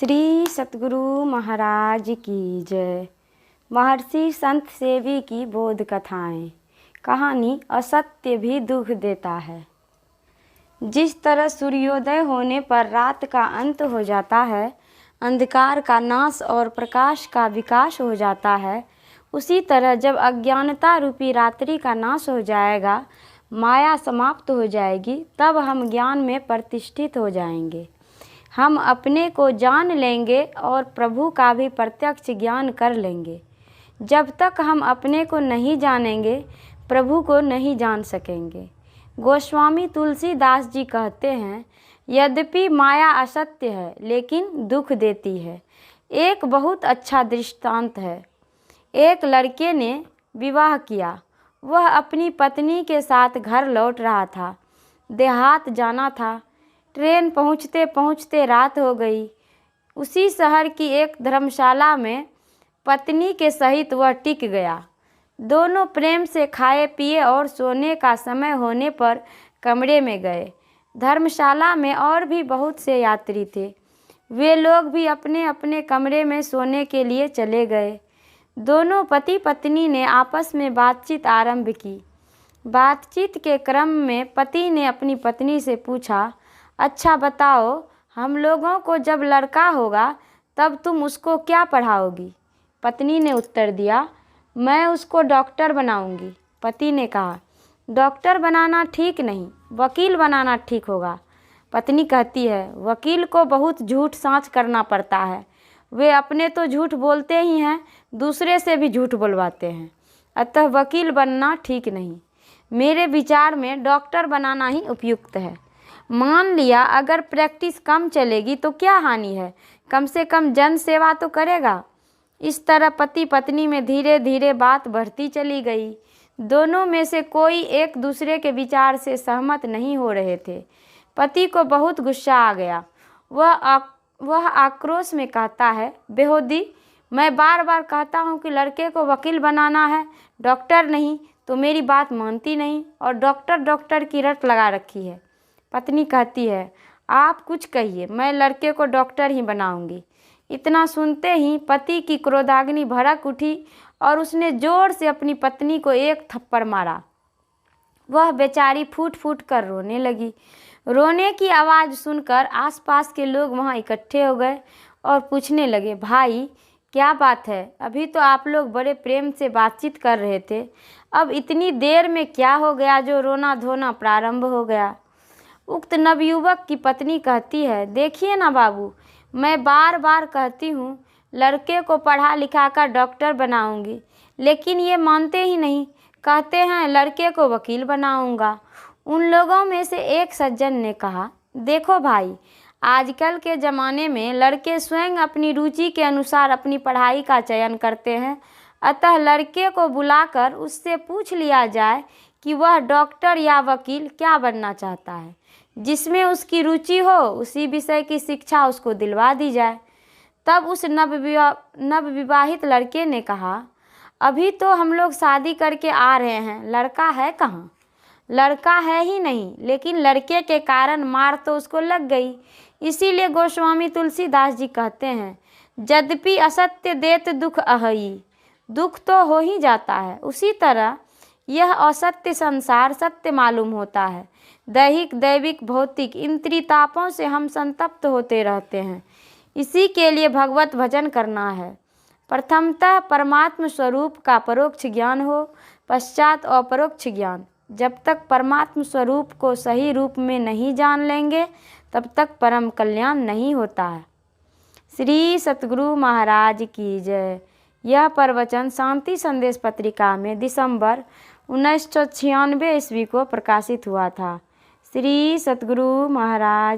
श्री सतगुरु महाराज की जय। महर्षि संत सेवी की बोध कथाएं। कहानी असत्य भी दुख देता है। जिस तरह सूर्योदय होने पर रात का अंत हो जाता है, अंधकार का नाश और प्रकाश का विकास हो जाता है, उसी तरह जब अज्ञानता रूपी रात्रि का नाश हो जाएगा, माया समाप्त हो जाएगी, तब हम ज्ञान में प्रतिष्ठित हो जाएंगे। हम अपने को जान लेंगे और प्रभु का भी प्रत्यक्ष ज्ञान कर लेंगे। जब तक हम अपने को नहीं जानेंगे, प्रभु को नहीं जान सकेंगे। गोस्वामी तुलसीदास जी कहते हैं, यद्यपि माया असत्य है लेकिन दुख देती है। एक बहुत अच्छा दृष्टांत है। एक लड़के ने विवाह किया। वह अपनी पत्नी के साथ घर लौट रहा था। देहात जाना था। ट्रेन पहुंचते पहुंचते रात हो गई। उसी शहर की एक धर्मशाला में पत्नी के सहित वह टिक गया। दोनों प्रेम से खाए पिए और सोने का समय होने पर कमरे में गए। धर्मशाला में और भी बहुत से यात्री थे। वे लोग भी अपने अपने कमरे में सोने के लिए चले गए। दोनों पति पत्नी ने आपस में बातचीत आरंभ की। बातचीत के क्रम में पति ने अपनी पत्नी से पूछा, अच्छा बताओ, हम लोगों को जब लड़का होगा तब तुम उसको क्या पढ़ाओगी? पत्नी ने उत्तर दिया, मैं उसको डॉक्टर बनाऊंगी। पति ने कहा, डॉक्टर बनाना ठीक नहीं, वकील बनाना ठीक होगा। पत्नी कहती है, वकील को बहुत झूठ साँच करना पड़ता है। वे अपने तो झूठ बोलते ही हैं, दूसरे से भी झूठ बुलवाते हैं। अतः वकील बनना ठीक नहीं। मेरे विचार में डॉक्टर बनाना ही उपयुक्त है। मान लिया अगर प्रैक्टिस कम चलेगी तो क्या हानि है, कम से कम जन सेवा तो करेगा। इस तरह पति पत्नी में धीरे धीरे बात बढ़ती चली गई। दोनों में से कोई एक दूसरे के विचार से सहमत नहीं हो रहे थे। पति को बहुत गुस्सा आ गया। वह आक्रोश में कहता है, बेहोदी, मैं बार बार कहता हूँ कि लड़के को वकील बनाना है, डॉक्टर नहीं, तो मेरी बात मानती नहीं और डॉक्टर की रट लगा रखी है। पत्नी कहती है, आप कुछ कहिए, मैं लड़के को डॉक्टर ही बनाऊंगी। इतना सुनते ही पति की क्रोधाग्नि भड़क उठी और उसने जोर से अपनी पत्नी को एक थप्पड़ मारा। वह बेचारी फूट फूट कर रोने लगी। रोने की आवाज़ सुनकर आसपास के लोग वहां इकट्ठे हो गए और पूछने लगे, भाई क्या बात है? अभी तो आप लोग बड़े प्रेम से बातचीत कर रहे थे, अब इतनी देर में क्या हो गया जो रोना धोना प्रारंभ हो गया? उक्त नवयुवक की पत्नी कहती है, देखिए ना बाबू, मैं बार बार कहती हूँ लड़के को पढ़ा लिखा कर डॉक्टर बनाऊंगी, लेकिन ये मानते ही नहीं, कहते हैं लड़के को वकील बनाऊंगा। उन लोगों में से एक सज्जन ने कहा, देखो भाई, आजकल के ज़माने में लड़के स्वयं अपनी रुचि के अनुसार अपनी पढ़ाई का चयन करते हैं। अतः लड़के को बुलाकर उससे पूछ लिया जाए कि वह डॉक्टर या वकील क्या बनना चाहता है। जिसमें उसकी रुचि हो उसी विषय की शिक्षा उसको दिलवा दी जाए। तब उस नवविवाहित लड़के ने कहा, अभी तो हम लोग शादी करके आ रहे हैं, लड़का है कहाँ? लड़का है ही नहीं, लेकिन लड़के के कारण मार तो उसको लग गई। इसीलिए गोस्वामी तुलसीदास जी कहते हैं, यद्यपि असत्य देत दुख अहई, दुख तो हो ही जाता है। उसी तरह यह असत्य संसार सत्य मालूम होता है। दैहिक दैविक भौतिक इन त्रितापों से हम संतप्त होते रहते हैं। इसी के लिए भगवत भजन करना है। प्रथमतः परमात्म स्वरूप का परोक्ष ज्ञान हो, पश्चात अपरोक्ष ज्ञान। जब तक परमात्म स्वरूप को सही रूप में नहीं जान लेंगे, तब तक परम कल्याण नहीं होता है। श्री सतगुरु महाराज की जय। यह प्रवचन शांति संदेश पत्रिका में दिसंबर 1996 ईस्वी को प्रकाशित हुआ था। श्री सतगुरु महाराज।